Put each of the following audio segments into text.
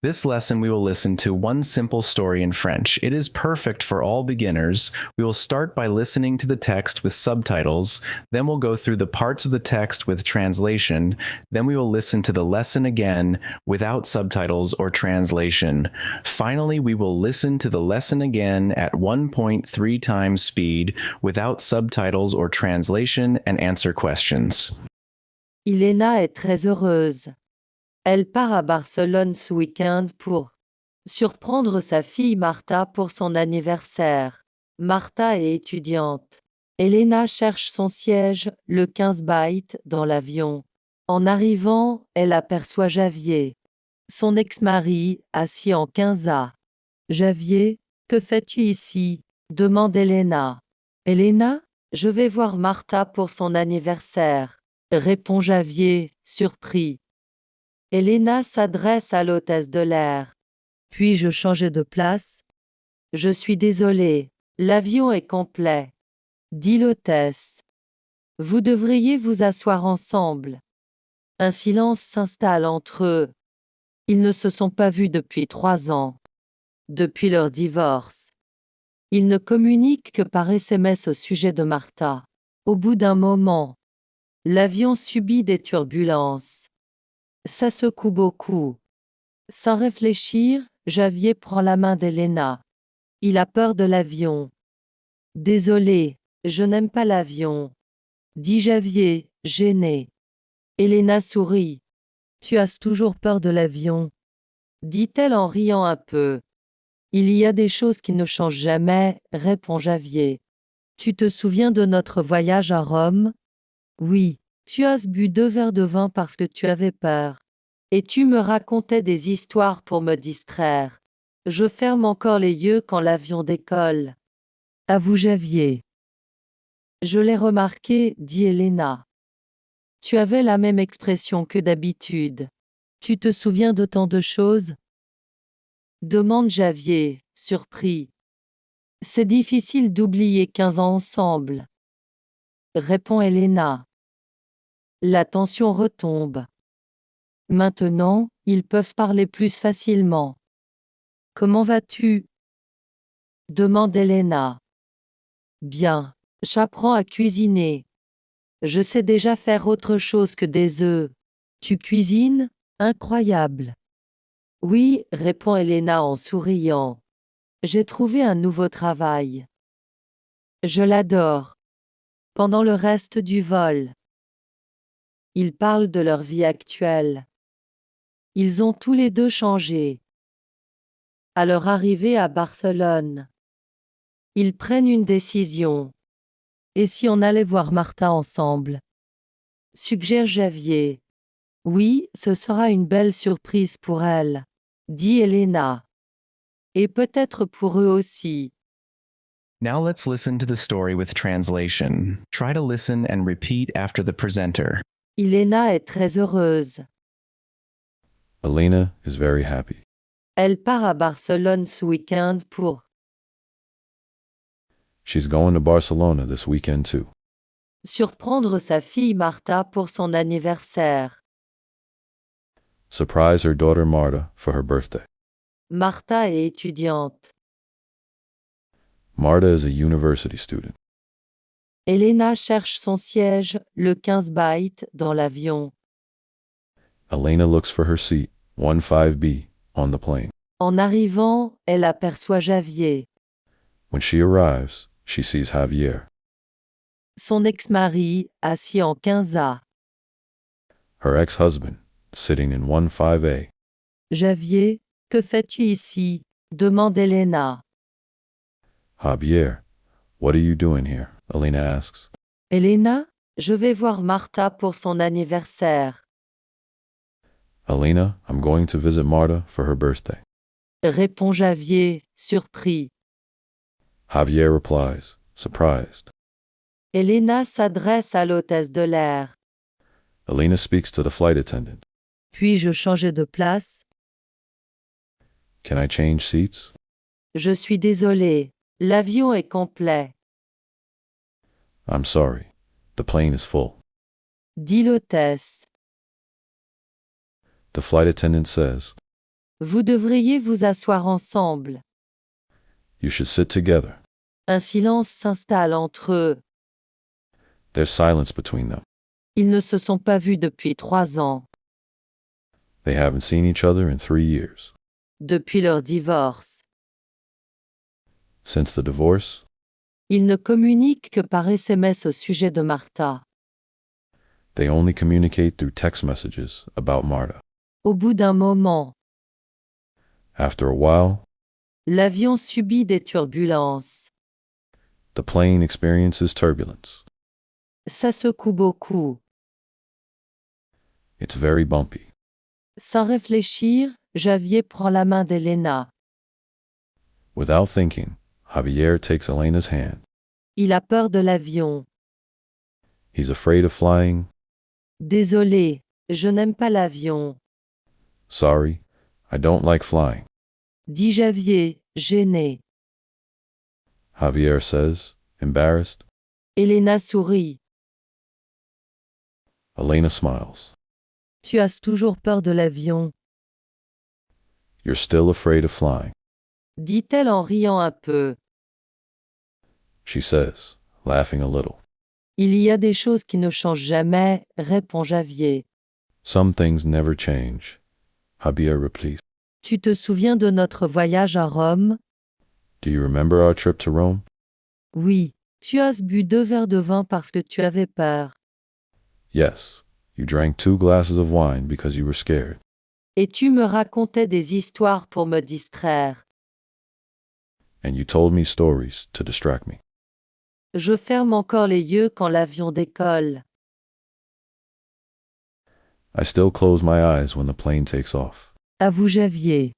This lesson, we will listen to one simple story in French. It is perfect for all beginners. We will start by listening to the text with subtitles, then we'll go through the parts of the text with translation, then we will listen to the lesson again without subtitles or translation. Finally, we will listen to the lesson again at 1.3 times speed without subtitles or translation and answer questions. Elena est très heureuse. Elle part à Barcelone ce week-end pour surprendre sa fille Martha pour son anniversaire. Martha est étudiante. Elena cherche son siège, le 15 bytes, dans l'avion. En arrivant, elle aperçoit Javier, son ex-mari, assis en 15A. Javier, que fais-tu ici? Demande Elena. Elena, je vais voir Martha pour son anniversaire, répond Javier, surpris. Elena s'adresse à l'hôtesse de l'air. Puis-je changer de place? Je suis désolée, l'avion est complet, dit l'hôtesse. Vous devriez vous asseoir ensemble. Un silence s'installe entre eux. Ils ne se sont pas vus depuis 3 ans. Depuis leur divorce. Ils ne communiquent que par SMS au sujet de Martha. Au bout d'un moment, l'avion subit des turbulences. Ça secoue beaucoup. Sans réfléchir, Javier prend la main d'Elena. Il a peur de l'avion. Désolé, je n'aime pas l'avion, dit Javier, gêné. Elena sourit. Tu as toujours peur de l'avion, dit-elle en riant un peu. Il y a des choses qui ne changent jamais, répond Javier. Tu te souviens de notre voyage à Rome? Oui, tu as bu 2 verres de vin parce que tu avais peur. Et tu me racontais des histoires pour me distraire. Je ferme encore les yeux quand l'avion décolle. Avoue Javier. Je l'ai remarqué, dit Elena. Tu avais la même expression que d'habitude. Tu te souviens de tant de choses? Demande Javier, surpris. C'est difficile d'oublier 15 ans ensemble. Répond Elena. La tension retombe. Maintenant, ils peuvent parler plus facilement. Comment vas-tu? Demande Elena. Bien, j'apprends à cuisiner. Je sais déjà faire autre chose que des œufs. Tu cuisines? Incroyable. Oui, répond Elena en souriant. J'ai trouvé un nouveau travail. Je l'adore. Pendant le reste du vol, ils parlent de leur vie actuelle. Ils ont tous les deux changé. À leur arrivée à Barcelone, ils prennent une décision. Et si on allait voir Martha ensemble? Suggère Javier. Oui, ce sera une belle surprise pour elle, dit Elena. Et peut-être pour eux aussi. Now let's listen to the story with translation. Try to listen and repeat after the presenter. Elena est très heureuse. Elena is very happy. Elle part à Barcelone ce week-end pour She's going to Barcelona this weekend too. surprendre sa fille Martha pour son anniversaire. Surprise her daughter Marta for her birthday. Martha est étudiante. Marta is a university student. Elena cherche son siège, le 15 bytes, dans l'avion. Elena looks for her seat, 15B, on the plane. En arrivant, elle aperçoit Javier, When she arrives, she sees Javier, son ex-mari, assis en 15A. her ex-husband, sitting in 15A. Javier, que fais-tu ici? Demande Elena. Javier, what are you doing here? Elena asks. Elena, je vais voir Martha pour son anniversaire, Elena, I'm going to visit Marta for her birthday. répond Javier, surpris. Javier replies, surprised. Elena s'adresse à l'hôtesse de l'air. Elena speaks to the flight attendant. Puis-je changer de place? Can I change seats? Je suis désolée, l'avion est complet, I'm sorry, the plane is full. dit l'hôtesse. The flight attendant says, Vous devriez vous asseoir ensemble. You should sit together. Un silence s'installe entre eux. There's silence between them. Ils ne se sont pas vus depuis 3 ans, They haven't seen each other in 3 years. depuis leur divorce. Since the divorce, Ils ne communiquent que par SMS au sujet de Martha. they only communicate through text messages about Marta. Au bout d'un moment, After a while, l'avion subit des turbulences. the plane experiences turbulence. Ça secoue beaucoup. It's very bumpy. Sans réfléchir, Javier prend la main d'Elena. Without thinking, Javier takes Elena's hand. Il a peur de l'avion. He's afraid of flying. Désolé, je n'aime pas l'avion, Sorry, I don't like flying. dit Javier, gêné. Javier says, embarrassed. Elena sourit. Elena smiles. Tu as toujours peur de l'avion, You're still afraid of flying, dit-elle en riant un peu. she says, laughing a little. Il y a des choses qui ne changent jamais, répond Javier. Some things never change, Javier replies. Tu te souviens de notre voyage à Rome? Do you remember our trip to Rome? Oui. Tu as bu 2 verres de vin parce que tu avais peur. Yes, you drank 2 glasses of wine because you were scared. Et tu me racontais des histoires pour me distraire. And you told me stories to distract me. Je ferme encore les yeux quand l'avion décolle. I still close my eyes when the plane takes off. Avoue Javier.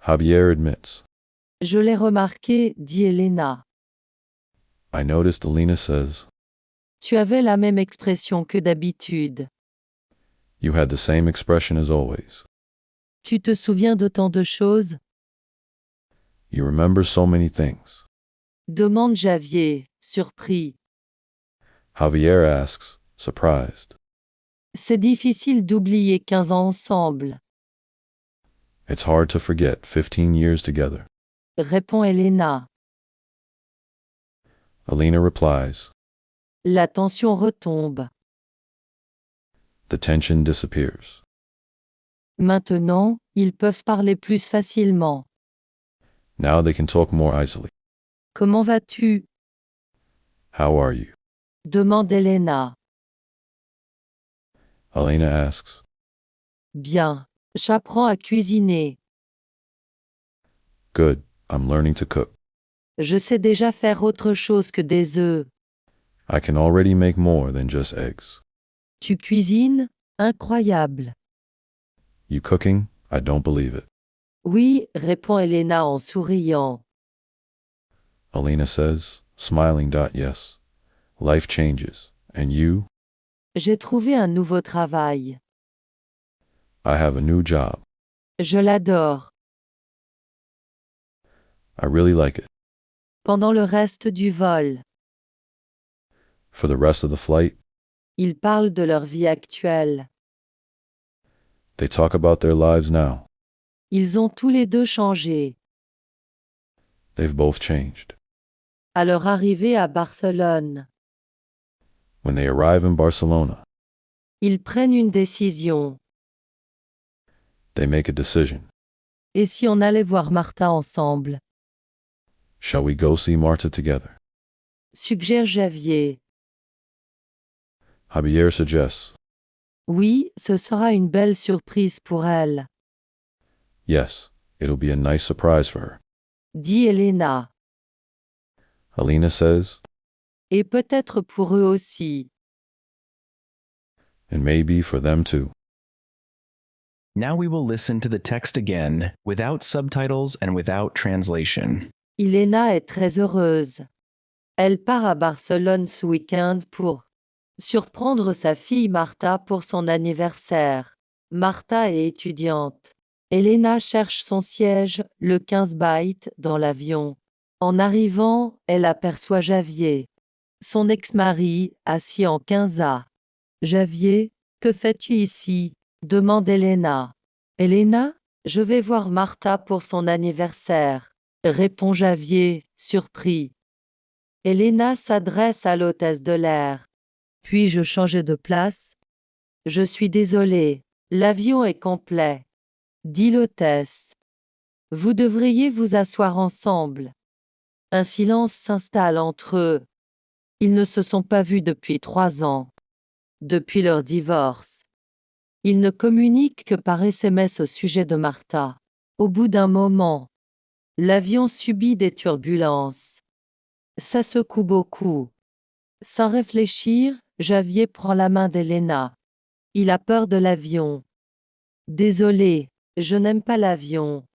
Javier admits. Je l'ai remarqué, dit Elena. I noticed Elena says, Tu avais la même expression que d'habitude. you had the same expression as always. Tu te souviens de tant de choses? You remember so many things. Demande Javier, surpris. Javier asks, surprised. C'est difficile d'oublier 15 ans ensemble, It's hard to forget 15 years together. répond Elena. Elena replies. La tension retombe. The tension disappears. Maintenant, ils peuvent parler plus facilement. Now they can talk more easily. Comment vas-tu? How are you? Demande Elena. Elena asks. Bien. J'apprends à cuisiner. Good, I'm learning to cook. Je sais déjà faire autre chose que des œufs. I can already make more than just eggs. Tu cuisines? Incroyable. You cooking? I don't believe it. Oui, répond Elena en souriant. Elena says, smiling. Yes. Life changes. And you? J'ai trouvé un nouveau travail. I have a new job. Je l'adore. I really like it. Pendant le reste du vol, For the rest of the flight, ils parlent de leur vie actuelle. they talk about their lives now. Ils ont tous les deux changé. They've both changed. À leur arrivée à Barcelone, When they arrive in Barcelona, ils prennent une décision. they make a decision. Et si on allait voir Martha ensemble? Shall we go see Marta together? Suggère Javier. Javier suggests. Oui, ce sera une belle surprise pour elle, Yes, it'll be a nice surprise for her. dit Elena. Elena says, Et peut-être pour eux aussi. and maybe for them too. Now we will listen to the text again, without subtitles and without translation. Elena est très heureuse. Elle part à Barcelone ce week-end pour surprendre sa fille Martha pour son anniversaire. Martha est étudiante. Elena cherche son siège, le 15 bytes, dans l'avion. En arrivant, elle aperçoit Javier, son ex-mari, assis en 15A. Javier, que fais-tu ici? Demande Elena. Elena, je vais voir Martha pour son anniversaire, répond Javier, surpris. Elena s'adresse à l'hôtesse de l'air. Puis-je changer de place? Je suis désolée, l'avion est complet, dit l'hôtesse. Vous devriez vous asseoir ensemble. Un silence s'installe entre eux. Ils ne se sont pas vus depuis 3 ans. Depuis leur divorce. Ils ne communiquent que par SMS au sujet de Martha. Au bout d'un moment, l'avion subit des turbulences. Ça secoue beaucoup. Sans réfléchir, Javier prend la main d'Elena. Il a peur de l'avion. Désolé, je n'aime pas l'avion,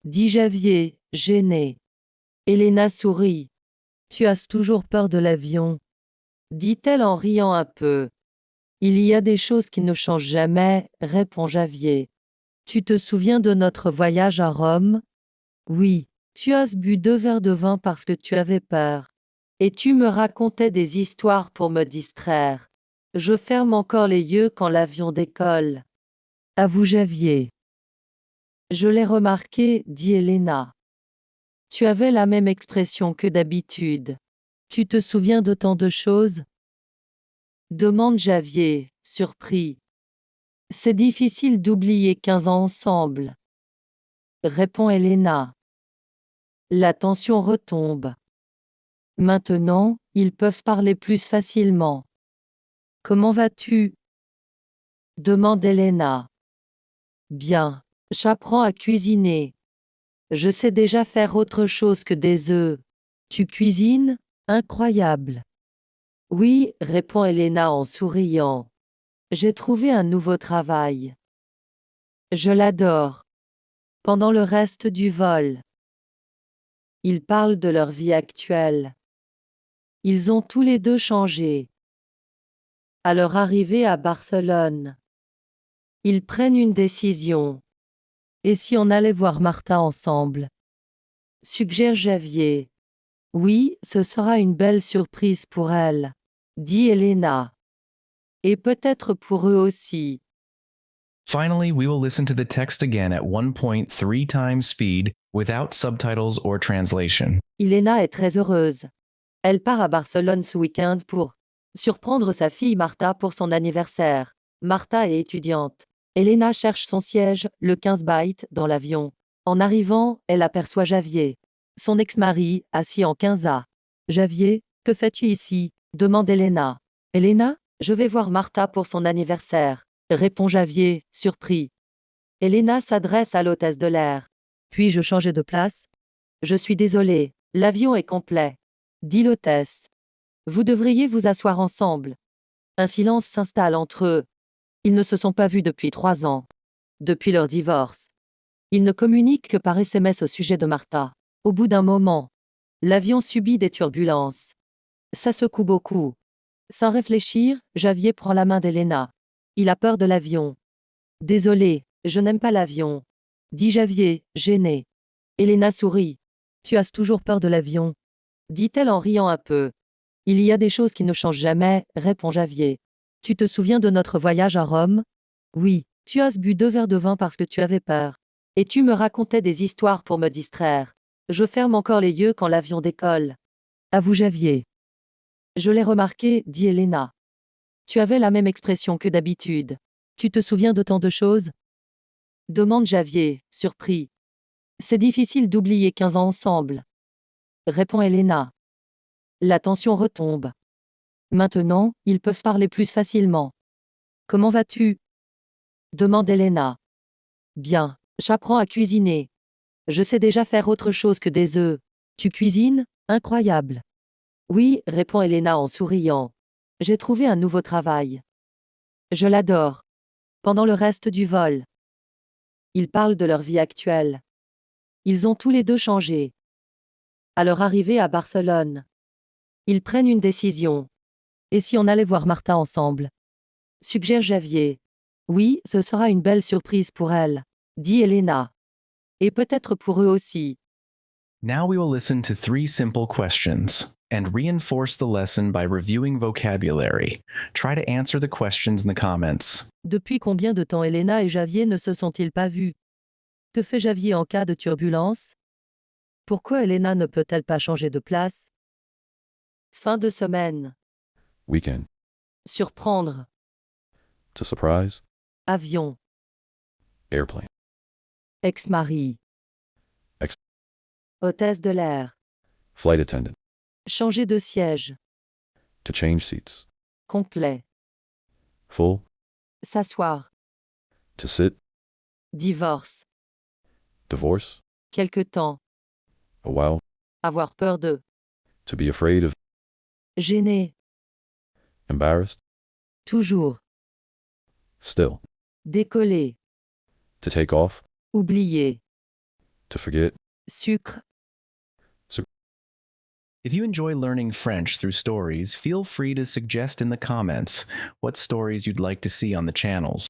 dit Javier, gêné. Elena sourit. Tu as toujours peur de l'avion, dit-elle en riant un peu. Il y a des choses qui ne changent jamais, répond Javier. Tu te souviens de notre voyage à Rome? Oui, tu as bu 2 verres de vin parce que tu avais peur. Et tu me racontais des histoires pour me distraire. Je ferme encore les yeux quand l'avion décolle. Avoue Javier. Je l'ai remarqué, dit Elena. Tu avais la même expression que d'habitude. Tu te souviens de tant de choses? Demande Javier, surpris. C'est difficile d'oublier 15 ans ensemble. Répond Elena. La tension retombe. Maintenant, ils peuvent parler plus facilement. Comment vas-tu? Demande Elena. Bien, j'apprends à cuisiner. Je sais déjà faire autre chose que des œufs. Tu cuisines? Incroyable. Oui, répond Elena en souriant. J'ai trouvé un nouveau travail. Je l'adore. Pendant le reste du vol, ils parlent de leur vie actuelle. Ils ont tous les deux changé. À leur arrivée à Barcelone, ils prennent une décision. Et si on allait voir Martha ensemble? Suggère Javier. Oui, ce sera une belle surprise pour elle, dit Elena. Et peut-être pour eux aussi. Finally, we will listen to the text again at 1.3 times speed without subtitles or translation. Elena est très heureuse. Elle part à Barcelone ce week-end pour surprendre sa fille Martha pour son anniversaire. Martha est étudiante. Elena cherche son siège, le 15 bytes, dans l'avion. En arrivant, elle aperçoit Javier, son ex-mari, assis en 15A. Javier, que fais-tu ici? Demande Elena. Elena, je vais voir Martha pour son anniversaire, répond Javier, surpris. Elena s'adresse à l'hôtesse de l'air. Puis-je changer de place? Je suis désolée, l'avion est complet, dit l'hôtesse. Vous devriez vous asseoir ensemble. Un silence s'installe entre eux. Ils ne se sont pas vus depuis 3 ans. Depuis leur divorce. Ils ne communiquent que par SMS au sujet de Martha. Au bout d'un moment, l'avion subit des turbulences. Ça secoue beaucoup. Sans réfléchir, Javier prend la main d'Elena. Il a peur de l'avion. Désolé, je n'aime pas l'avion, dit Javier, gêné. Elena sourit. Tu as toujours peur de l'avion, dit-elle en riant un peu. Il y a des choses qui ne changent jamais, répond Javier. Tu te souviens de notre voyage à Rome? Oui, tu as bu 2 verres de vin parce que tu avais peur. Et tu me racontais des histoires pour me distraire. Je ferme encore les yeux quand l'avion décolle. Avoue Javier. Je l'ai remarqué, dit Elena. Tu avais la même expression que d'habitude. Tu te souviens de tant de choses? Demande Javier, surpris. C'est difficile d'oublier 15 ans ensemble. Répond Elena. La tension retombe. Maintenant, ils peuvent parler plus facilement. Comment vas-tu? Demande Elena. Bien, j'apprends à cuisiner. Je sais déjà faire autre chose que des œufs. Tu cuisines? Incroyable. Oui, répond Elena en souriant. J'ai trouvé un nouveau travail. Je l'adore. Pendant le reste du vol, ils parlent de leur vie actuelle. Ils ont tous les deux changé. À leur arrivée à Barcelone, ils prennent une décision. Et si on allait voir Martha ensemble? Suggère Javier. Oui, ce sera une belle surprise pour elle, dit Elena. Et peut-être pour eux aussi. Now we will listen to 3 simple questions. And reinforce the lesson by reviewing vocabulary. Try to answer the questions in the comments. Depuis combien de temps Elena et Javier ne se sont-ils pas vus? Que fait Javier en cas de turbulence? Pourquoi Elena ne peut-elle pas changer de place? Fin de semaine. Weekend. Surprendre. To surprise. Avion. Airplane. Ex-mari. Ex. Hôtesse de l'air. Flight attendant. Changer de siège. To change seats. Complet. Full. S'asseoir. To sit. Divorce. Divorce. Quelque temps. A while. Avoir peur de. To be afraid of. Gêner. Embarrassed. Toujours. Still. Décoller. To take off. Oublier. To forget. Sucre. If you enjoy learning French through stories, feel free to suggest in the comments what stories you'd like to see on the channels.